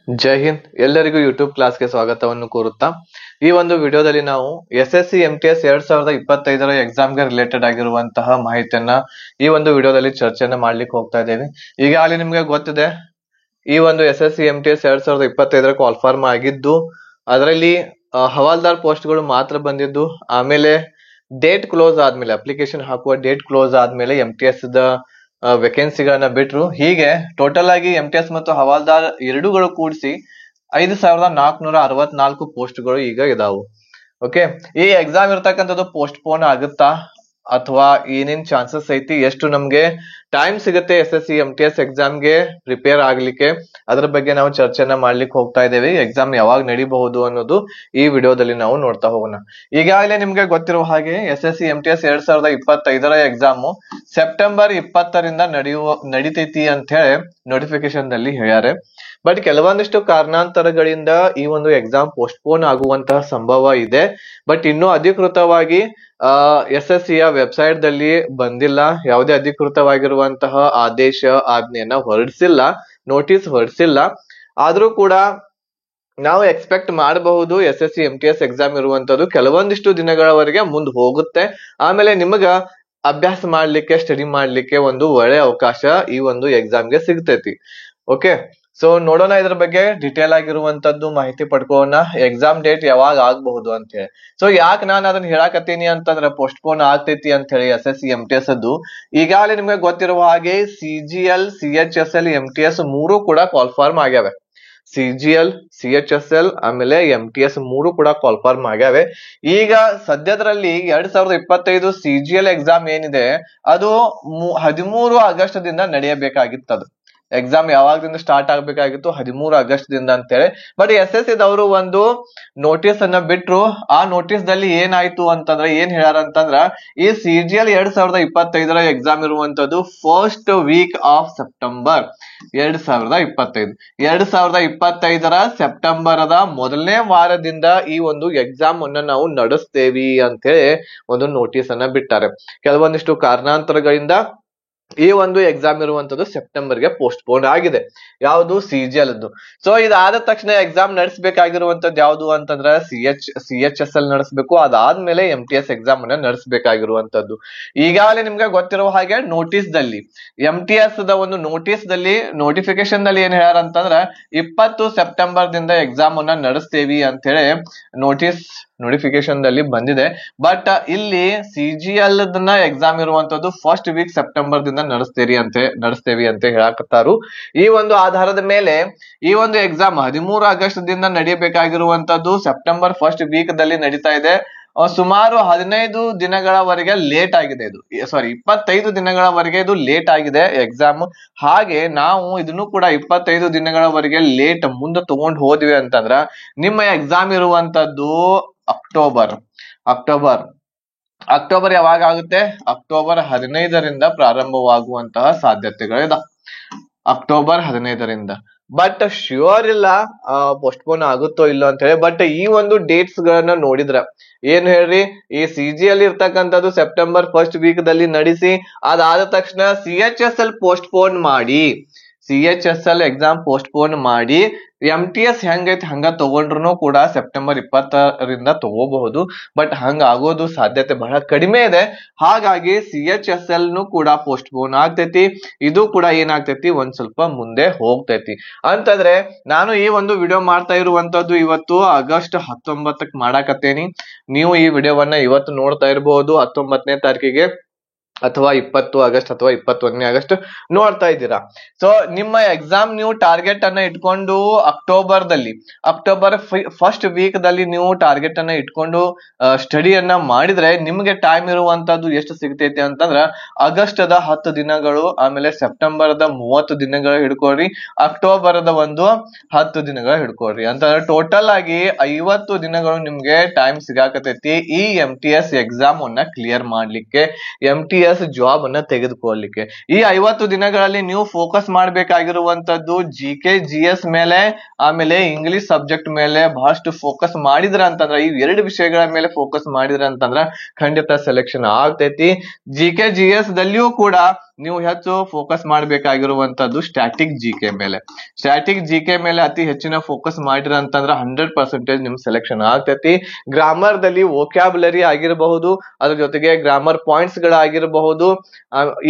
ಜೈ ಹಿಂದ್. ಎಲ್ಲರಿಗೂ ಯೂಟ್ಯೂಬ್ ಕ್ಲಾಸ್ಗೆ ಸ್ವಾಗತವನ್ನು ಕೋರುತ್ತಾ ಈ ಒಂದು ವಿಡಿಯೋದಲ್ಲಿ ನಾವು SSC MTS 2025ರ ಎಕ್ಸಾಮ್ಗೆ ರಿಲೇಟೆಡ್ ಆಗಿರುವಂತಹ ಮಾಹಿತಿಯನ್ನ ಈ ಒಂದು ವಿಡಿಯೋದಲ್ಲಿ ಚರ್ಚೆಯನ್ನ ಮಾಡ್ಲಿಕ್ಕೆ ಹೋಗ್ತಾ ಇದ್ದೇವೆ. ಈಗಾಗಲೇ ನಿಮ್ಗೆ ಗೊತ್ತಿದೆ, ಈ ಒಂದು SSC MTS 2025ರ ಕಾಲ್ಫಾರ್ಮ್ ಆಗಿದ್ದು, ಅದರಲ್ಲಿ ಹವಾಲ್ದಾರ್ ಪೋಸ್ಟ್ಗಳು ಮಾತ್ರ ಬಂದಿದ್ದು, ಆಮೇಲೆ ಡೇಟ್ ಕ್ಲೋಸ್ ಆದ್ಮೇಲೆ, ಅಪ್ಲಿಕೇಶನ್ ಹಾಕುವ ಡೇಟ್ ಕ್ಲೋಸ್ ಆದ್ಮೇಲೆ MTS ದ ವೇಕೆನ್ಸಿಗಳನ್ನ ಬಿಟ್ರು. ಹೀಗೆ ಟೋಟಲ್ ಆಗಿ MTS ಮತ್ತು ಹವಾಲ್ದಾರ್ ಎರಡೂಗಳು ಕೂಡಿಸಿ 5464 ಪೋಸ್ಟ್ಗಳು ಈಗ ಇದಾವು. ಓಕೆ, ಈ ಎಕ್ಸಾಮ್ ಇರ್ತಕ್ಕಂಥದ್ದು ಪೋಸ್ಟ್ ಪೋನ್ ಆಗುತ್ತಾ ಅಥವಾ ಏನೇನ್ ಚಾನ್ಸಸ್ ಐತಿ, ಎಷ್ಟು ನಮ್ಗೆ ಟೈಮ್ ಸಿಗುತ್ತೆ SSC MTS ಎಕ್ಸಾಮ್ಗೆ ಪ್ರಿಪೇರ್ ಆಗ್ಲಿಕ್ಕೆ, ಅದ್ರ ಬಗ್ಗೆ ನಾವು ಚರ್ಚೆನ ಮಾಡ್ಲಿಕ್ಕೆ ಹೋಗ್ತಾ ಇದ್ದೇವೆ. ಎಕ್ಸಾಮ್ ಯಾವಾಗ ನಡಿಬಹುದು ಅನ್ನೋದು ಈ ವಿಡಿಯೋದಲ್ಲಿ ನಾವು ನೋಡ್ತಾ ಹೋಗೋಣ. ಈಗಾಗಲೇ ನಿಮ್ಗೆ ಗೊತ್ತಿರುವ ಹಾಗೆ SSC MTS 2025ರ ಎಕ್ಸಾಮು ಸೆಪ್ಟೆಂಬರ್ 20ರಿಂದ ನಡಿತೈತಿ ಅಂತ ಹೇಳಿ ನೋಟಿಫಿಕೇಶನ್ ನಲ್ಲಿ ಹೇಳ್ಯಾರೆ. ಬಟ್ ಕೆಲವೊಂದಿಷ್ಟು ಕಾರಣಾಂತರಗಳಿಂದ ಈ ಒಂದು ಎಕ್ಸಾಮ್ ಪೋಸ್ಟ್ಪೋನ್ ಆಗುವಂತಹ ಸಂಭವ ಇದೆ. ಬಟ್ ಇನ್ನೂ ಅಧಿಕೃತವಾಗಿ SSC ಯ ವೆಬ್ಸೈಟ್ ದಲ್ಲಿ ಬಂದಿಲ್ಲ, ಯಾವುದೇ ಅಧಿಕೃತವಾಗಿರುವಂತಹ ಆದೇಶ ಆಜ್ಞೆಯನ್ನ ಹೊರಡಿಸಿಲ್ಲ, ನೋಟಿಸ್ ಹೊರಡಿಸಿಲ್ಲ. ಆದ್ರೂ ಕೂಡ ನಾವು ಎಕ್ಸ್ಪೆಕ್ಟ್ ಮಾಡಬಹುದು SSC MTS ಎಕ್ಸಾಮ್ ಇರುವಂತದ್ದು ಕೆಲವೊಂದಿಷ್ಟು ದಿನಗಳವರೆಗೆ ಮುಂದೆ ಹೋಗುತ್ತೆ. ಆಮೇಲೆ ನಿಮಗ ಅಭ್ಯಾಸ ಮಾಡ್ಲಿಕ್ಕೆ, ಸ್ಟಡಿ ಮಾಡ್ಲಿಕ್ಕೆ ಒಂದು ಒಳ್ಳೆ ಅವಕಾಶ ಈ ಒಂದು ಎಕ್ಸಾಮ್ಗೆ ಸಿಗ್ತೈತಿ. ಓಕೆ, ಸೊ ನೋಡೋಣ ಇದ್ರ ಬಗ್ಗೆ ಡಿಟೇಲ್ ಆಗಿರುವಂತದ್ದು ಮಾಹಿತಿ ಪಡ್ಕೋಣ, ಎಕ್ಸಾಮ್ ಡೇಟ್ ಯಾವಾಗ ಆಗ್ಬಹುದು ಅಂತ ಹೇಳಿ. ಸೊ ಯಾಕೆ ನಾನು ಅದನ್ನ ಹೇಳಾಕತ್ತೀನಿ ಅಂತಂದ್ರೆ, ಪೋಸ್ಟ್ಪೋನ್ ಆಗ್ತೈತಿ ಅಂತ ಹೇಳಿ SSC MTS ಅದು ಈಗಾಗಲೇ ನಿಮ್ಗೆ ಗೊತ್ತಿರುವ ಹಾಗೆ CGL, CHSL, MTS ಮೂರು ಕೂಡ ಕಾಲ್ಫಾರ್ಮ್ ಆಗ್ಯಾವೆ. CGL, CHSL ಆಮೇಲೆ MTS ಮೂರು ಕೂಡ ಕಾಲ್ಫಾರ್ಮ್ ಆಗ್ಯಾವೆ. ಈಗ ಸದ್ಯದ್ರಲ್ಲಿ 2025 CGL ಎಕ್ಸಾಮ್ ಏನಿದೆ ಅದು 13 ಆಗಸ್ಟ್ ದಿಂದ ನಡೆಯಬೇಕಾಗಿತ್ತದು. ಎಕ್ಸಾಮ್ ಯಾವಾಗದಿಂದ ಸ್ಟಾರ್ಟ್ ಆಗ್ಬೇಕಾಗಿತ್ತು, 13 ಆಗಸ್ಟ್ ದಿಂದ ಅಂತೇಳಿ. ಬಟ್ SSC ದವರು ಒಂದು ನೋಟಿಸ್ ಅನ್ನ ಬಿಟ್ರು. ಆ ನೋಟಿಸ್ ದಲ್ಲಿ ಏನಾಯ್ತು ಅಂತಂದ್ರೆ, ಏನ್ ಹೇಳ್ಯಾರ ಅಂತಂದ್ರ, ಈ CGL 2025ರ ಎಕ್ಸಾಮ್ ಇರುವಂತದ್ದು ಫಸ್ಟ್ ವೀಕ್ ಆಫ್ ಸೆಪ್ಟೆಂಬರ್ 2025. 2025ರ ಸೆಪ್ಟೆಂಬರ್ದ ಮೊದಲನೇ ವಾರದಿಂದ ಈ ಒಂದು ಎಕ್ಸಾಮ್ ಅನ್ನ ನಾವು ನಡೆಸ್ತೇವಿ ಅಂತ ಹೇಳಿ ಒಂದು ನೋಟಿಸ್ ಅನ್ನ ಬಿಟ್ಟಾರೆ. ಕೆಲವೊಂದಿಷ್ಟು ಕಾರಣಾಂತರಗಳಿಂದ ಈ ಒಂದು ಎಕ್ಸಾಮ್ ಇರುವಂತದ್ದು ಸೆಪ್ಟೆಂಬರ್ಗೆ ಪೋಸ್ಟ್ಪೋನ್ ಆಗಿದೆ. ಯಾವುದು? CGL ದ್ದು. ಸೊ ಇದಾದ ತಕ್ಷಣ ಎಕ್ಸಾಮ್ ನಡೆಸಬೇಕಾಗಿರುವಂತದ್ದು ಯಾವುದು ಅಂತಂದ್ರೆ CHSL ನಡೆಸಬೇಕು. ಅದಾದ್ಮೇಲೆ MTS ಎಕ್ಸಾಮ್ ಅನ್ನ ನಡೆಸಬೇಕಾಗಿರುವಂತದ್ದು. ಈಗಾಗಲೇ ನಿಮ್ಗೆ ಗೊತ್ತಿರುವ ಹಾಗೆ ನೋಟಿಸ್ ದಲ್ಲಿ, MTS ದ ಒಂದು ನೋಟಿಸ್ ದಲ್ಲಿ, ನೋಟಿಫಿಕೇಶನ್ ದಲ್ಲಿ ಏನ್ ಹೇಳ್ಯಾರ ಅಂತಂದ್ರ 20 ಸೆಪ್ಟೆಂಬರ್ ದಿಂದ ಎಕ್ಸಾಮ್ ಅನ್ನ ನಡೆಸ್ತೇವಿ ಅಂತ ಹೇಳಿ ನೋಟಿಫಿಕೇಶನ್ ದಲ್ಲಿ ಬಂದಿದೆ. ಬಟ್ ಇಲ್ಲಿ CGL ದನ್ನ ಎಕ್ಸಾಮ್ ಇರುವಂತದ್ದು ಫಸ್ಟ್ ವೀಕ್ ಸೆಪ್ಟೆಂಬರ್ ದಿಂದ ನಡೆಸ್ತೇವಿ ಅಂತ ಹೇಳಕತ್ತಾರು. ಈ ಒಂದು ಆಧಾರದ ಮೇಲೆ ಈ ಒಂದು ಎಕ್ಸಾಮ್ 13 ಆಗಸ್ಟ್ ದಿಂದ ನಡೆಯಬೇಕಾಗಿರುವಂತದ್ದು ಸೆಪ್ಟೆಂಬರ್ ಫಸ್ಟ್ ವೀಕ್ ದಲ್ಲಿ ನಡೀತಾ ಇದೆ. ಸುಮಾರು 15 ದಿನಗಳವರೆಗೆ ಲೇಟ್ ಆಗಿದೆ ಇದು. 25 ದಿನಗಳವರೆಗೆ ಇದು ಲೇಟ್ ಆಗಿದೆ ಎಕ್ಸಾಮ್. ಹಾಗೆ ನಾವು ಇದನ್ನು ಕೂಡ 25 ದಿನಗಳವರೆಗೆ ಲೇಟ್ ಮುಂದೆ ತಗೊಂಡು ಹೋದ್ವಿ ಅಂತಂದ್ರ ನಿಮ್ಮ ಎಕ್ಸಾಮ್ ಇರುವಂತದ್ದು ಅಕ್ಟೋಬರ್ ಯಾವಾಗ ಆಗುತ್ತೆ? ಅಕ್ಟೋಬರ್ 15ರಿಂದ ಪ್ರಾರಂಭವಾಗುವಂತಹ ಸಾಧ್ಯತೆಗಳಿದೆ. ಅಕ್ಟೋಬರ್ 15ರಿಂದ. ಬಟ್ ಶ್ಯೂರ್ ಇಲ್ಲ ಪೋಸ್ಟ್ಪೋನ್ ಆಗುತ್ತೋ ಇಲ್ಲೋ ಅಂತ ಹೇಳಿ. ಬಟ್ ಈ ಒಂದು ಡೇಟ್ಸ್ ಗಳನ್ನ ನೋಡಿದ್ರ ಏನ್ ಹೇಳ್ರಿ, ಈ CGL ಇರ್ತಕ್ಕಂಥದ್ದು ಸೆಪ್ಟೆಂಬರ್ ಫಸ್ಟ್ ವೀಕ್ ದಲ್ಲಿ ನಡೆಸಿ, ಅದಾದ ತಕ್ಷಣ CHSL ಪೋಸ್ಟ್ಪೋನ್ ಮಾಡಿ, CHSL ಎಕ್ಸಾಮ್ ಪೋಸ್ಟ್ಪೋನ್ ಮಾಡಿ, MTS ಹೆಂಗೈತಿ ಹಂಗ ತಗೊಂಡ್ರು ಕೂಡ ಸೆಪ್ಟೆಂಬರ್ 20ರಿಂದ ತಗೋಬಹುದು. ಬಟ್ ಹಂಗ ಆಗೋದು ಸಾಧ್ಯತೆ ಬಹಳ ಕಡಿಮೆ ಇದೆ. ಹಾಗಾಗಿ CHSL ನು ಕೂಡ ಪೋಸ್ಟ್ಪೋನ್ ಆಗ್ತೈತಿ. ಇದು ಕೂಡ ಏನಾಗ್ತೈತಿ, ಒಂದ್ ಸ್ವಲ್ಪ ಮುಂದೆ ಹೋಗ್ತೈತಿ. ಅಂತಂದ್ರೆ ನಾನು ಈ ಒಂದು ವಿಡಿಯೋ ಮಾಡ್ತಾ ಇರುವಂತದ್ದು ಇವತ್ತು ಆಗಸ್ಟ್ 19ಕ್ಕೆ ಮಾಡಾಕತ್ತೇನಿ. ನೀವು ಈ ವಿಡಿಯೋವನ್ನ ಇವತ್ತು ನೋಡ್ತಾ ಇರಬಹುದು 19ನೇ ತಾರೀಕಿಗೆ, ಅಥವಾ 20 ಆಗಸ್ಟ್ ಅಥವಾ 21ನೇ ಆಗಸ್ಟ್ ನೋಡ್ತಾ ಇದ್ದೀರಾ. ಸೊ ನಿಮ್ಮ ಎಕ್ಸಾಮ್ ನೀವು ಟಾರ್ಗೆಟ್ ಅನ್ನ ಇಟ್ಕೊಂಡು ಅಕ್ಟೋಬರ್ ಫಸ್ಟ್ ವೀಕ್ ದಲ್ಲಿ ನೀವು ಟಾರ್ಗೆಟ್ ಅನ್ನ ಇಟ್ಕೊಂಡು ಸ್ಟಡಿಯನ್ನ ಮಾಡಿದ್ರೆ ನಿಮ್ಗೆ ಟೈಮ್ ಇರುವಂತದ್ದು ಎಷ್ಟು ಸಿಗ್ತೈತಿ ಅಂತಂದ್ರ ಆಗಸ್ಟದ 10 ದಿನಗಳು, ಆಮೇಲೆ ಸೆಪ್ಟೆಂಬರ್ದ 30 ದಿನಗಳು ಹಿಡ್ಕೊಳ್ರಿ, ಅಕ್ಟೋಬರ್ದ ಒಂದು 10 ದಿನಗಳು ಹಿಡ್ಕೊಳ್ರಿ. ಅಂತಂದ್ರೆ ಟೋಟಲ್ ಆಗಿ 50 ದಿನಗಳು ನಿಮ್ಗೆ ಟೈಮ್ ಸಿಗಾಕತೈತಿ ಈ MTS ಎಕ್ಸಾಮ್ ಅನ್ನ ಕ್ಲಿಯರ್ ಮಾಡ್ಲಿಕ್ಕೆ, MTS ಜಾಬ್ ಅನ್ನ ತೆಗೆದುಕೊಳ್ಳಲಿಕ್ಕೆ. ಈ 50 ದಿನಗಳಲ್ಲಿ ನೀವು ಫೋಕಸ್ ಮಾಡ್ಬೇಕಾಗಿರುವಂತದ್ದು GK GS ಮೇಲೆ, ಆಮೇಲೆ ಇಂಗ್ಲಿಷ್ ಸಬ್ಜೆಕ್ಟ್ ಮೇಲೆ ಬಹಳಷ್ಟು ಫೋಕಸ್ ಮಾಡಿದ್ರ ಅಂತಂದ್ರ, ಈ ಎರಡು ವಿಷಯಗಳ ಮೇಲೆ ಫೋಕಸ್ ಮಾಡಿದ್ರ ಅಂತಂದ್ರ ಖಂಡಿತ ಸೆಲೆಕ್ಷನ್ ಆಗ್ತೈತಿ. GK GS ದಲ್ಲಿಯೂ ಕೂಡ ನೀವು ಹೆಚ್ಚು ಫೋಕಸ್ ಮಾಡಬೇಕಾಗಿರುವಂತದ್ದು ಸ್ಟ್ಯಾಟಿಕ್ ಜಿಕೆ ಮೇಲೆ. ಸ್ಟ್ಯಾಟಿಕ್ ಜಿಕೆ ಮೇಲೆ ಅತಿ ಹೆಚ್ಚಿನ ಫೋಕಸ್ ಮಾಡಿರ ಅಂತಂದ್ರ 100% ನಿಮ್ ಸೆಲೆಕ್ಷನ್ ಆಗ್ತೈತಿ. ಗ್ರಾಮರ್ ದಲ್ಲಿ ವೊಕ್ಯಾಬುಲರಿ ಆಗಿರಬಹುದು, ಅದ್ರ ಜೊತೆಗೆ ಗ್ರಾಮರ್ ಪಾಯಿಂಟ್ಸ್ ಗಳಾಗಿರಬಹುದು,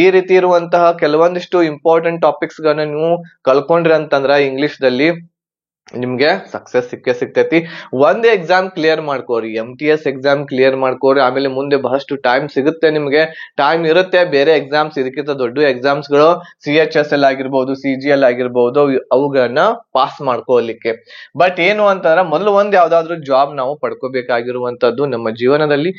ಈ ರೀತಿ ಇರುವಂತಹ ಕೆಲವೊಂದಿಷ್ಟು ಇಂಪಾರ್ಟೆಂಟ್ ಟಾಪಿಕ್ಸ್ ಗಳನ್ನ ನೀವು ಕಲ್ಕೊಂಡ್ರಿ ಅಂತಂದ್ರ ಇಂಗ್ಲಿಷ್ ದಲ್ಲಿ ನಿಮ್ಗೆ ಸಕ್ಸಸ್ ಸಿಗ್ತೈತಿ. ಒಂದೇ ಎಕ್ಸಾಮ್ ಕ್ಲಿಯರ್ ಮಾಡ್ಕೋರಿ, MTS ಎಕ್ಸಾಮ್ ಕ್ಲಿಯರ್ ಮಾಡ್ಕೋರಿ. ಆಮೇಲೆ ಮುಂದೆ ಬಹಳಷ್ಟು ಟೈಮ್ ಸಿಗುತ್ತೆ, ನಿಮ್ಗೆ ಟೈಮ್ ಇರುತ್ತೆ. ಬೇರೆ ಎಕ್ಸಾಮ್ಸ್, ಇದಕ್ಕಿಂತ ದೊಡ್ಡ ಎಕ್ಸಾಮ್ಸ್ ಗಳು CHSL ಆಗಿರ್ಬಹುದು, CGL ಆಗಿರ್ಬಹುದು, ಅವುಗಳನ್ನ ಪಾಸ್ ಮಾಡ್ಕೋಲಿಕ್ಕೆ. ಬಟ್ ಏನು ಅಂತಂದ್ರೆ ಮೊದಲು ಯಾವ್ದಾದ್ರು ಜಾಬ್ ನಾವು ಪಡ್ಕೋಬೇಕಾಗಿರುವಂತದ್ದು ನಮ್ಮ ಜೀವನದಲ್ಲಿ.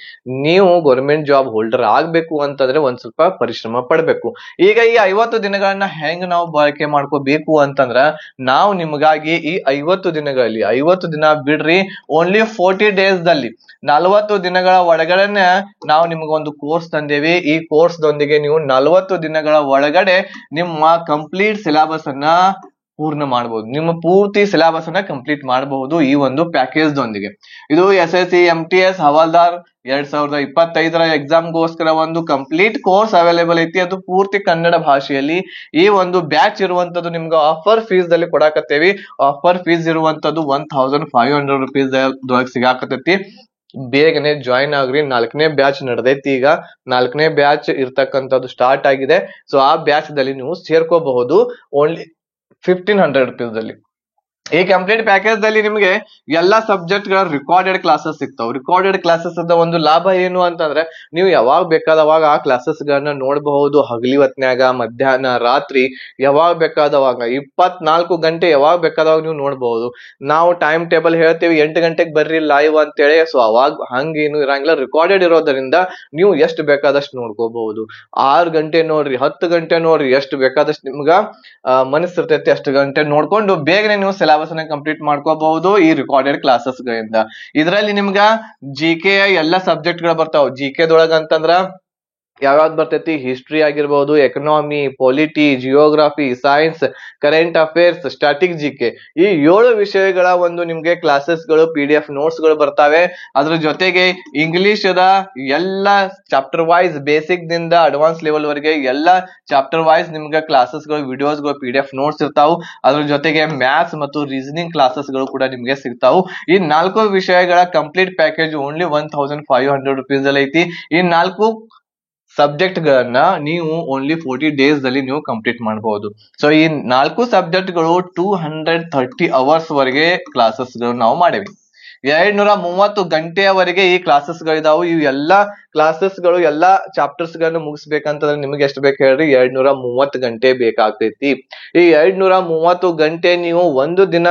ನೀವು ಗೌರ್ಮೆಂಟ್ ಜಾಬ್ ಹೋಲ್ಡರ್ ಆಗ್ಬೇಕು ಅಂತಂದ್ರೆ ಒಂದ್ ಸ್ವಲ್ಪ ಪರಿಶ್ರಮ ಪಡ್ಬೇಕು. ಈಗ ಈ 50 ದಿನಗಳನ್ನ ಹೆಂಗ್ ನಾವು ಬಳಕೆ ಮಾಡ್ಕೋಬೇಕು ಅಂತಂದ್ರ, ನಾವು ನಿಮಗಾಗಿ ಈ 50 ದಿನಗಳಲ್ಲಿ 50 ದಿನ ಬಿಡ್ರಿ, ಓನ್ಲಿ 40 ಡೇಸ್ ದಲ್ಲಿ 40 ದಿನಗಳ ಒಳಗಡೆ ನಾವು ನಿಮಗೊಂದು ಕೋರ್ಸ್ ತಂದೇವಿ. ಈ ಕೋರ್ಸ್ ದೊಂದಿಗೆ ನೀವು 40 ದಿನಗಳ ಒಳಗಡೆ ನಿಮ್ಮ ಕಂಪ್ಲೀಟ್ ಸಿಲೆಬಸ್ ಅನ್ನ ಪೂರ್ಣ ಮಾಡಬಹುದು. ನಿಮ್ಮ ಪೂರ್ತಿ ಸಿಲೆಬಸ್ ಅನ್ನ ಕಂಪ್ಲೀಟ್ ಮಾಡಬಹುದು ಈ ಒಂದು ಪ್ಯಾಕೇಜ್ ದೊಂದಿಗೆ. ಇದು SSC MTS ಹವಾಲ್ದಾರ್ 2025 ಎಕ್ಸಾಮ್ಗೋಸ್ಕರ ಒಂದು ಕಂಪ್ಲೀಟ್ ಕೋರ್ಸ್ ಅವೈಲೇಬಲ್ ಐತಿ. ಅದು ಪೂರ್ತಿ ಕನ್ನಡ ಭಾಷೆಯಲ್ಲಿ. ಈ ಒಂದು ಬ್ಯಾಚ್ ಇರುವಂತದ್ದು ನಿಮ್ಗೆ ಆಫರ್ ಫೀಸ್ ದಲ್ಲಿ ಕೊಡಾಕತ್ತೇವಿ. ಆಫರ್ ಫೀಸ್ ಇರುವಂತದ್ದು 1500 rupees ಸಿಗಾಕತ್ತೈತಿ. ಬೇಗನೆ ಜಾಯಿನ್ ಆಗ್ರಿ. 4ನೇ ಬ್ಯಾಚ್ ನಡೆದೈತಿ. ಈಗ 4ನೇ ಬ್ಯಾಚ್ ಇರ್ತಕ್ಕಂಥದ್ದು ಸ್ಟಾರ್ಟ್ ಆಗಿದೆ. ಸೊ ಆ ಬ್ಯಾಚ್ ದಲ್ಲಿ ನೀವು ಸೇರ್ಕೋಬಹುದು ಓನ್ಲಿ 1500 rupees ದಲ್ಲಿ. ಈ ಕಂಪ್ಲೀಟ್ ಪ್ಯಾಕೇಜ್ ದಲ್ಲಿ ನಿಮಗೆ ಎಲ್ಲಾ ಸಬ್ಜೆಕ್ಟ್ ಗಳ ರಿಕಾರ್ಡೆಡ್ ಕ್ಲಾಸಸ್ ಸಿಗ್ತಾವ್. ರಿಕಾರ್ಡೆಡ್ ಕ್ಲಾಸಸ್ ಅದ ಒಂದು ಲಾಭ ಏನು ಅಂತಂದ್ರೆ, ನೀವು ಯಾವಾಗ ಬೇಕಾದವಾಗ ಆ ಕ್ಲಾಸಸ್ ಗಳನ್ನ ನೋಡಬಹುದು. ಹಗಲಿ ಹೊತ್ನ್ಯಾಗ, ಮಧ್ಯಾಹ್ನ, ರಾತ್ರಿ, ಯಾವಾಗ ಬೇಕಾದವಾಗ 24 ಗಂಟೆ ಯಾವಾಗ ಬೇಕಾದವಾಗ ನೀವು ನೋಡಬಹುದು. ನಾವು ಟೈಮ್ ಟೇಬಲ್ ಹೇಳ್ತೇವೆ 8 ಗಂಟೆಗೆ ಬರ್ರಿ ಲೈವ್ ಅಂತೇಳಿ. ಸೊ ಅವಾಗ ಹಂಗೇನು ಇರಂಗಿಲ್ಲ. ರಿಕಾರ್ಡೆಡ್ ಇರೋದ್ರಿಂದ ನೀವು ಎಷ್ಟು ಬೇಕಾದಷ್ಟು ನೋಡ್ಕೋಬಹುದು. 6 ಗಂಟೆ ನೋಡ್ರಿ, 10 ಗಂಟೆ ನೋಡ್ರಿ, ಎಷ್ಟು ಬೇಕಾದಷ್ಟು ನಿಮ್ಗ ಮನಸ್ಸಿರ್ತೈತಿ ಅಷ್ಟು ಗಂಟೆ ನೋಡ್ಕೊಂಡು ಬೇಗನೆ ನೀವು ಸಿಲೆಬಸ್ ಅನ್ನ ಕಂಪ್ಲೀಟ್ ಮಾಡ್ಕೋಬಹುದು ಈ ರಿಕಾರ್ಡೆಡ್ ಕ್ಲಾಸಸ್ ಗಳಿಂದ. ಇದರಲ್ಲಿ ನಿಮ್ಗ GK ಎಲ್ಲಾ ಸಬ್ಜೆಕ್ಟ್ ಗಳು ಬರ್ತಾವ. GK ದೊಳಗ ಅಂತಂದ್ರ ಯಾವ್ಯಾವ್ದು ಬರ್ತೈತಿ, ಹಿಸ್ಟ್ರಿ ಆಗಿರ್ಬಹುದು, economy, polity, geography, science, current affairs, static GK, ಈ 7 ವಿಷಯಗಳ ಒಂದು ನಿಮ್ಗೆ ಕ್ಲಾಸಸ್ ಗಳು PDF ನೋಟ್ಸ್ ಗಳು ಬರ್ತಾವೆ. ಅದ್ರ ಜೊತೆಗೆ ಇಂಗ್ಲಿಷ್ ದ ಎಲ್ಲಾ ಚಾಪ್ಟರ್ ವೈಸ್, ಬೇಸಿಕ್ ದಿಂದ ಅಡ್ವಾನ್ಸ್ ಲೆವೆಲ್ ವರೆಗೆ ಎಲ್ಲಾ ಚಾಪ್ಟರ್ ವೈಸ್ ನಿಮ್ಗೆ ಕ್ಲಾಸಸ್ ಗಳು, ವಿಡಿಯೋಸ್ ಗಳು, PDF ನೋಟ್ಸ್ ಇರ್ತಾವು. ಅದ್ರ ಜೊತೆಗೆ ಮ್ಯಾಥ್ಸ್ ಮತ್ತು ರೀಸನಿಂಗ್ ಕ್ಲಾಸಸ್ ಗಳು ಕೂಡ ನಿಮ್ಗೆ ಸಿಗ್ತಾವು. ಈ 4 ವಿಷಯಗಳ ಕಂಪ್ಲೀಟ್ ಪ್ಯಾಕೇಜ್ ಓನ್ಲಿ 1500 rupees ಅಲ್ಲಿ ಐತಿ. ಈ 4 ಸಬ್ಜೆಕ್ಟ್ ಗಳನ್ನ ನೀವು ಓನ್ಲಿ 40 ಡೇಸ್ ದಲ್ಲಿ ನೀವು ಕಂಪ್ಲೀಟ್ ಮಾಡಬಹುದು. ಸೊ ಈ 4 ಸಬ್ಜೆಕ್ಟ್ ಗಳು 230 ಅವರ್ಸ್ ವರೆಗೆ ಕ್ಲಾಸಸ್ ಗಳು ನಾವು ಮಾಡೇವಿ. 230 ಗಂಟೆಯವರೆಗೆ ಈ ಕ್ಲಾಸಸ್ ಗಳಿದಾವು. ಇವು ಎಲ್ಲಾ ಕ್ಲಾಸಸ್ ಗಳು, ಎಲ್ಲಾ ಚಾಪ್ಟರ್ಸ್ ಗಳನ್ನ ಮುಗಿಸ್ಬೇಕಂತಂದ್ರೆ ನಿಮ್ಗೆ ಎಷ್ಟು ಬೇಕು ಹೇಳ್ರಿ? 230 ಗಂಟೆ ಬೇಕಾಗ್ತೈತಿ. ಈ 230 ಗಂಟೆ ನೀವು ಒಂದು ದಿನ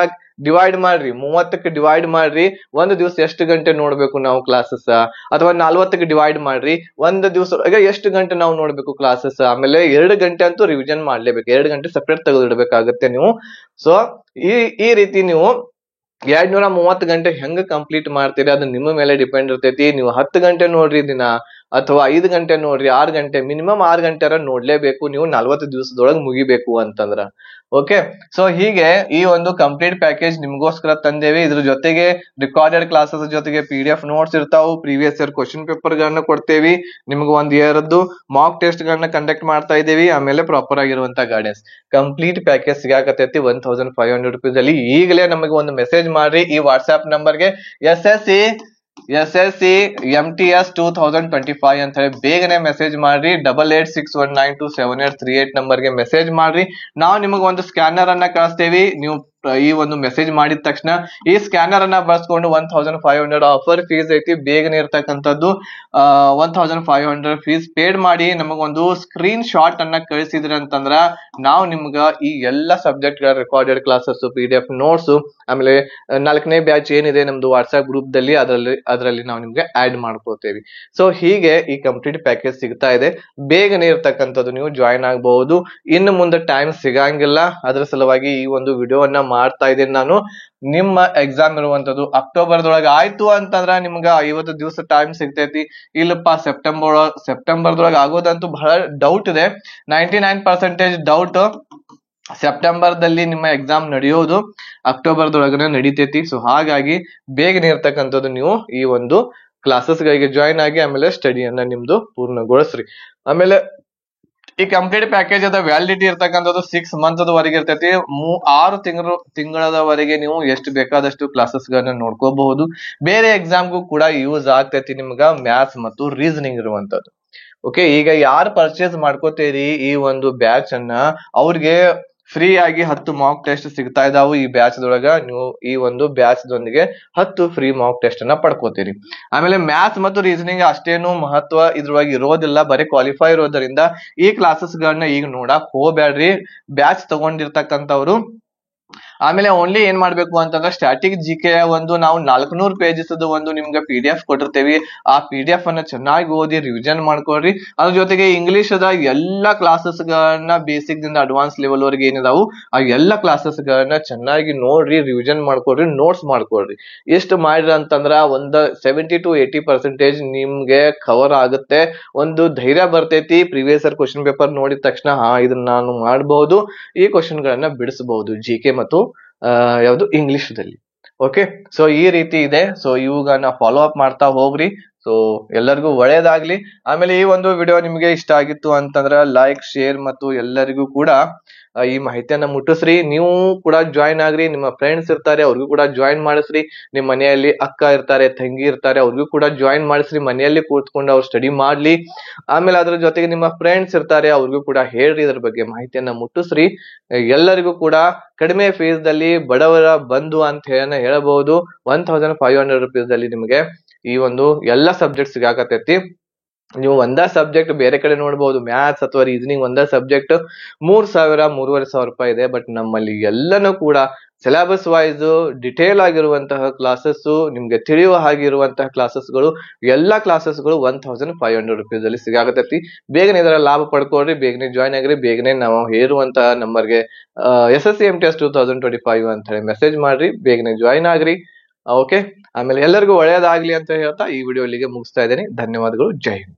ಡಿವೈಡ್ ಮಾಡ್ರಿ, 30ಕ್ಕೆ ಡಿವೈಡ್ ಮಾಡ್ರಿ. ಒಂದು ದಿವಸ ಎಷ್ಟು ಗಂಟೆ ನೋಡ್ಬೇಕು ನಾವು ಕ್ಲಾಸಸ್? ಅಥವಾ 40ಕ್ಕೆ ಡಿವೈಡ್ ಮಾಡ್ರಿ, ಒಂದು ದಿವಸ ಎಷ್ಟು ಗಂಟೆ ನಾವು ನೋಡ್ಬೇಕು ಕ್ಲಾಸಸ್? ಆಮೇಲೆ 2 ಗಂಟೆ ಅಂತೂ ರಿವಿಷನ್ ಮಾಡ್ಲೇಬೇಕು. 2 ಗಂಟೆ ಸೆಪರೇಟ್ ತೆಗೆದಿಡ್ಬೇಕಾಗತ್ತೆ ನೀವು. ಸೊ ಈ ರೀತಿ ನೀವು 230 ಗಂಟೆ ಹೆಂಗ ಕಂಪ್ಲೀಟ್ ಮಾಡ್ತೀರಿ ಅದು ನಿಮ್ಮ ಮೇಲೆ ಡಿಪೆಂಡ್ ಇರ್ತೈತಿ. ನೀವು 10 ಗಂಟೆ ನೋಡ್ರಿ ದಿನ, ಅಥವಾ 5 ಗಂಟೆ ನೋಡ್ರಿ, 6 ಗಂಟೆ, ಮಿನಿಮಮ್ 6 ಗಂಟೆ ನೋಡ್ಲೇಬೇಕು ನೀವು 40 ದಿವಸದೊಳಗೆ ಮುಗಿಬೇಕು ಅಂತಂದ್ರ. ಓಕೆ, ಸೊ ಹೀಗೆ ಈ ಒಂದು ಕಂಪ್ಲೀಟ್ ಪ್ಯಾಕೇಜ್ ನಿಮ್ಗೋಸ್ಕರ ತಂದೇವಿ. ಇದ್ರ ಜೊತೆಗೆ ರಿಕಾರ್ಡೆಡ್ ಕ್ಲಾಸಸ್ ಜೊತೆಗೆ PDF ನೋಟ್ಸ್ ಇರ್ತಾವು. ಪ್ರೀವಿಯಸ್ ಇಯರ್ ಕ್ವಶನ್ ಪೇಪರ್ ಗಳನ್ನ ಕೊಡ್ತೇವಿ. ನಿಮ್ಗೆ 1 ಇಯರ್ದು ಮಾಕ್ ಟೆಸ್ಟ್ ಗಳನ್ನ ಕಂಡಕ್ಟ್ ಮಾಡ್ತಾ ಇದೀವಿ. ಆಮೇಲೆ ಪ್ರಾಪರ್ ಆಗಿರುವಂತ ಗೈಡೆನ್ಸ್. ಕಂಪ್ಲೀಟ್ ಪ್ಯಾಕೇಜ್ ಸಿಗಾಕತೈತಿ 1500 rupees ಅಲ್ಲಿ. ಈಗಲೇ ನಮಗೆ ಒಂದು ಮೆಸೇಜ್ ಮಾಡ್ರಿ ಈ ವಾಟ್ಸ್ಆಪ್ ನಂಬರ್ಗೆ, SSC MTS 2025 ಅಂತ ಹೇಳಿ ಬೇಗನೆ ಮೆಸೇಜ್ ಮಾಡ್ರಿ. 8861927838 ನಂಬರ್ಗೆ ಮೆಸೇಜ್ ಮಾಡ್ರಿ. ನಾವು ನಿಮಗೆ ಒಂದು ಸ್ಕ್ಯಾನರ್ ಅನ್ನ ಕಳಿಸ್ತೇವಿ. ನೀವು ಈ ಒಂದು ಮೆಸೇಜ್ ಮಾಡಿದ ತಕ್ಷಣ ಈ ಸ್ಕ್ಯಾನರ್ ಅನ್ನ ಬಳಸ್ಕೊಂಡು 1500 ಆಫರ್ ಫೀಸ್ ಐತಿ. ಬೇಗನೆ ಇರ್ತಕ್ಕಂಥದ್ದು 1500 ಫೀಸ್ ಪೇಡ್ ಮಾಡಿ ನಮಗೊಂದು ಸ್ಕ್ರೀನ್ ಶಾಟ್ ಅನ್ನ ಕಳಿಸಿದ್ರಿ ಅಂತಂದ್ರ ನಾವು ನಿಮ್ಗ ಈ ಎಲ್ಲಾ ಸಬ್ಜೆಕ್ಟ್ ಗಳ ರೆಕಾರ್ಡೆಡ್ ಕ್ಲಾಸಸ್, PDF ನೋಟ್ಸ್, ಆಮೇಲೆ 4ನೇ ಬ್ಯಾಚ್ ಏನಿದೆ ನಮ್ದು ವಾಟ್ಸ್ಆಪ್ ಗ್ರೂಪ್ ದಲ್ಲಿ ಅದರಲ್ಲಿ ನಾವು ನಿಮ್ಗೆ ಆಡ್ ಮಾಡ್ಕೋತೇವಿ. ಸೊ ಹೀಗೆ ಈ ಕಂಪ್ಲೀಟ್ ಪ್ಯಾಕೇಜ್ ಸಿಗ್ತಾ ಇದೆ. ಬೇಗನೆ ಇರ್ತಕ್ಕಂಥದ್ದು ನೀವು ಜಾಯಿನ್ ಆಗಬಹುದು. ಇನ್ನು ಮುಂದೆ ಟೈಮ್ ಸಿಗಂಗಿಲ್ಲ, ಅದರ ಸಲುವಾಗಿ ಈ ಒಂದು ವಿಡಿಯೋವನ್ನ ಮಾಡ್ತಾ ಇದ್ದೀನಿ ನಾನು. ನಿಮ್ಮ ಎಕ್ಸಾಮ್ ಇರುವಂತದ್ದು ಅಕ್ಟೋಬರ್ದೊಳಗೆ ಆಯ್ತು ಅಂತಂದ್ರ ನಿಮ್ಗ 50 ದಿವಸ ಟೈಮ್ ಸಿಗ್ತೈತಿ. ಇಲ್ಲಪ್ಪ ಸೆಪ್ಟೆಂಬರ್ದೊಳಗೆ ಆಗೋದಂತೂ ಬಹಳ ಡೌಟ್ ಇದೆ. 99% ಡೌಟ್ ಸೆಪ್ಟೆಂಬರ್ದಲ್ಲಿ ನಿಮ್ಮ ಎಕ್ಸಾಮ್ ನಡೆಯೋದು, ಅಕ್ಟೋಬರ್ದೊಳಗನೆ ನಡೀತೈತಿ. ಸೊ ಹಾಗಾಗಿ ಬೇಗನೆ ಇರ್ತಕ್ಕಂಥದ್ದು ನೀವು ಈ ಒಂದು ಕ್ಲಾಸಸ್ ಗಳಿಗೆ ಜಾಯಿನ್ ಆಗಿ ಆಮೇಲೆ ಸ್ಟಡಿಯನ್ನ ನಿಮ್ದು ಪೂರ್ಣಗೊಳಿಸ್ರಿ. ಆಮೇಲೆ ಈ ಕಂಪ್ಲೀಟ್ ಪ್ಯಾಕೇಜ್ ಅದ ವ್ಯಾಲಿಡಿಟಿ ಇರ್ತಕ್ಕಂಥದ್ದು 6 ಮಂತ್ ವರೆಗೆ ಇರ್ತೈತಿ. 6 ತಿಂಗಳದವರೆಗೆ ನೀವು ಎಷ್ಟು ಬೇಕಾದಷ್ಟು ಕ್ಲಾಸಸ್ ಗಳನ್ನ ನೋಡ್ಕೋಬಹುದು. ಬೇರೆ ಎಕ್ಸಾಮ್ಗೂ ಕೂಡ ಯೂಸ್ ಆಗ್ತೈತಿ ನಿಮ್ಗ ಮ್ಯಾಥ್ಸ್ ಮತ್ತು ರೀಸನಿಂಗ್ ಇರುವಂತದ್ದು. ಓಕೆ, ಈಗ ಯಾರು ಪರ್ಚೇಸ್ ಮಾಡ್ಕೋತೀರಿ ಈ ಒಂದು ಬ್ಯಾಚ್ ಅನ್ನ, ಅವ್ರಿಗೆ ಫ್ರೀ ಆಗಿ 10 ಮಾಕ್ ಟೆಸ್ಟ್ ಸಿಗ್ತಾ ಇದಾವು. ಈ ಬ್ಯಾಚ್ ದೊಳಗ ನೀವು ಈ ಒಂದು ಬ್ಯಾಚ್ ದೊಂದಿಗೆ 10 ಫ್ರೀ ಮಾಕ್ ಟೆಸ್ಟ್ ಅನ್ನ ಪಡ್ಕೋತೀರಿ. ಆಮೇಲೆ ಮ್ಯಾಥ್ಸ್ ಮತ್ತು ರೀಸನಿಂಗ್ ಅಷ್ಟೇನು ಮಹತ್ವ ಇದ್ರೊಳಗೆ ಇರೋದಿಲ್ಲ, ಬರೀ ಕ್ವಾಲಿಫೈ ಇರೋದ್ರಿಂದ ಈ ಕ್ಲಾಸಸ್ ಗಳನ್ನ ಈಗ ನೋಡಕ್ ಹೋಗ್ಬೇಡ್ರಿ. ಬ್ಯಾಚ್ ತಗೊಂಡಿರ್ತಕ್ಕಂಥವ್ರು ಆಮೇಲೆ ಓನ್ಲಿ ಏನ್ ಮಾಡ್ಬೇಕು ಅಂತಂದ್ರೆ ಸ್ಟ್ಯಾಟಿಕ್ ಜಿಕೆ ಒಂದು ನಾವು 400 ಪೇಜಸ್ ಒಂದು ನಿಮ್ಗೆ PDF ಕೊಟ್ಟಿರ್ತೇವಿ. ಆ PDF ಅನ್ನ ಚೆನ್ನಾಗಿ ಓದಿ ರಿವಿಷನ್ ಮಾಡ್ಕೊಳ್ರಿ. ಅದ್ರ ಜೊತೆಗೆ ಇಂಗ್ಲಿಷ್ ಅದ ಎಲ್ಲಾ ಕ್ಲಾಸಸ್ ಗಳನ್ನ ಬೇಸಿಕ್ ದಿಂದ ಅಡ್ವಾನ್ಸ್ ಲೆವೆಲ್ ವರೆಗೆ ಏನಿದಾವು ಆ ಎಲ್ಲಾ ಕ್ಲಾಸಸ್ ಗಳನ್ನ ಚೆನ್ನಾಗಿ ನೋಡ್ರಿ, ರಿವಿಷನ್ ಮಾಡ್ಕೊಳ್ರಿ, ನೋಟ್ಸ್ ಮಾಡ್ಕೊಳ್ರಿ. ಎಷ್ಟು ಮಾಡಿದ್ರ ಅಂತಂದ್ರ ಒಂದು 70 to 80% ನಿಮ್ಗೆ ಕವರ್ ಆಗುತ್ತೆ. ಒಂದು ಧೈರ್ಯ ಬರ್ತೈತಿ. ಪ್ರೀವಿಯಸ್ ಇಯರ್ ಕ್ವಶನ್ ಪೇಪರ್ ನೋಡಿದ ತಕ್ಷಣ ಇದನ್ನ ನಾನು ಮಾಡಬಹುದು, ಈ ಕ್ವಶನ್ ಗಳನ್ನ ಬಿಡಿಸಬಹುದು ಜಿಕೆ ಮತ್ತು ಯಾವುದು ಇಂಗ್ಲಿಷ್ದಲ್ಲಿ. ಓಕೆ, ಸೊ ಈ ರೀತಿ ಇದೆ. ಸೊ ಇವುಗಳನ್ನ ಫಾಲೋ ಅಪ್ ಮಾಡ್ತಾ ಹೋಗ್ರಿ. ಸೊ ಎಲ್ಲರಿಗೂ ಒಳ್ಳೇದಾಗ್ಲಿ. ಆಮೇಲೆ ಈ ಒಂದು ವಿಡಿಯೋ ನಿಮ್ಗೆ ಇಷ್ಟ ಆಗಿತ್ತು ಅಂತಂದ್ರ ಲೈಕ್, ಶೇರ್ ಮತ್ತು ಎಲ್ಲರಿಗೂ ಕೂಡ ಈ ಮಾಹಿತಿಯನ್ನ ಮುಟ್ಟಿಸ್ರಿ. ನೀವು ಕೂಡ ಜಾಯಿನ್ ಆಗ್ರಿ. ನಿಮ್ಮ ಫ್ರೆಂಡ್ಸ್ ಇರ್ತಾರೆ ಅವ್ರಿಗೂ ಕೂಡ ಜಾಯಿನ್ ಮಾಡಿಸ್ರಿ. ನಿಮ್ ಮನೆಯಲ್ಲಿ ಅಕ್ಕ ಇರ್ತಾರೆ, ತಂಗಿ ಇರ್ತಾರೆ, ಅವ್ರಿಗೂ ಕೂಡ ಜಾಯಿನ್ ಮಾಡಿಸ್ರಿ. ಮನೆಯಲ್ಲಿ ಕೂತ್ಕೊಂಡು ಅವ್ರು ಸ್ಟಡಿ ಮಾಡ್ಲಿ. ಆಮೇಲೆ ಅದ್ರ ಜೊತೆಗೆ ನಿಮ್ಮ ಫ್ರೆಂಡ್ಸ್ ಇರ್ತಾರೆ ಅವ್ರಿಗೂ ಕೂಡ ಹೇಳ್ರಿ, ಇದ್ರ ಬಗ್ಗೆ ಮಾಹಿತಿಯನ್ನ ಮುಟ್ಟಿಸ್ರಿ. ಎಲ್ಲರಿಗೂ ಕೂಡ ಕಡಿಮೆ ಫೀಸ್ ದಲ್ಲಿ ಬಡವರ ಬಂಧು ಅಂತ ಹೇಳಬಹುದು. 1500 ರೂಪೀಸ್ ದಲ್ಲಿ ನಿಮಗೆ ಈ ಒಂದು ಎಲ್ಲಾ ಸಬ್ಜೆಕ್ಟ್ ಸಿಗಾಕತೈತಿ. ನೀವು ಒಂದೇ ಸಬ್ಜೆಕ್ಟ್ ಬೇರೆ ಕಡೆ ನೋಡಬಹುದು, ಮ್ಯಾಥ್ಸ್ ಅಥವಾ ರೀಸನಿಂಗ್ ಒಂದೇ ಸಬ್ಜೆಕ್ಟ್ 3,000-3,500 ರೂಪಾಯಿ ಇದೆ. ಬಟ್ ನಮ್ಮಲ್ಲಿ ಎಲ್ಲನೂ ಕೂಡ ಸಿಲೆಬಸ್ ವೈಸ್ ಡಿಟೇಲ್ ಆಗಿರುವಂತಹ ಕ್ಲಾಸಸ್, ನಿಮ್ಗೆ ತಿಳಿಯುವ ಹಾಗಿರುವಂತಹ ಕ್ಲಾಸಸ್ಗಳು, ಎಲ್ಲಾ ಕ್ಲಾಸಸ್ಗಳು 1500 ರೂಪೀಸ್ ಅಲ್ಲಿ ಸಿಗಾಕತೈತಿ. ಬೇಗನೆ ಇದರ ಲಾಭ ಪಡ್ಕೊಳ್ರಿ, ಬೇಗನೆ ಜಾಯ್ನ್ ಆಗ್ರಿ. ಬೇಗನೆ ನಾವು ಹೇರುವಂತಹ ನಂಬರ್ಗೆ SSC MTS 2025 ಅಂತ ಹೇಳಿ ಮೆಸೇಜ್ ಮಾಡ್ರಿ, ಬೇಗನೆ ಜಾಯ್ನ್ ಆಗ್ರಿ. ಓಕೆ, ಆಮೇಲೆ ಎಲ್ಲರಿಗೂ ಒಳ್ಳೆಯದಾಗ್ಲಿ ಅಂತ ಹೇಳ್ತಾ ಈ ವಿಡಿಯೋ ಇಲ್ಲಿಗೆ ಮುಗಿಸ್ತಾ ಇದ್ದೇನೆ. ಧನ್ಯವಾದಗಳು. ಜೈ ಹಿಂದ್.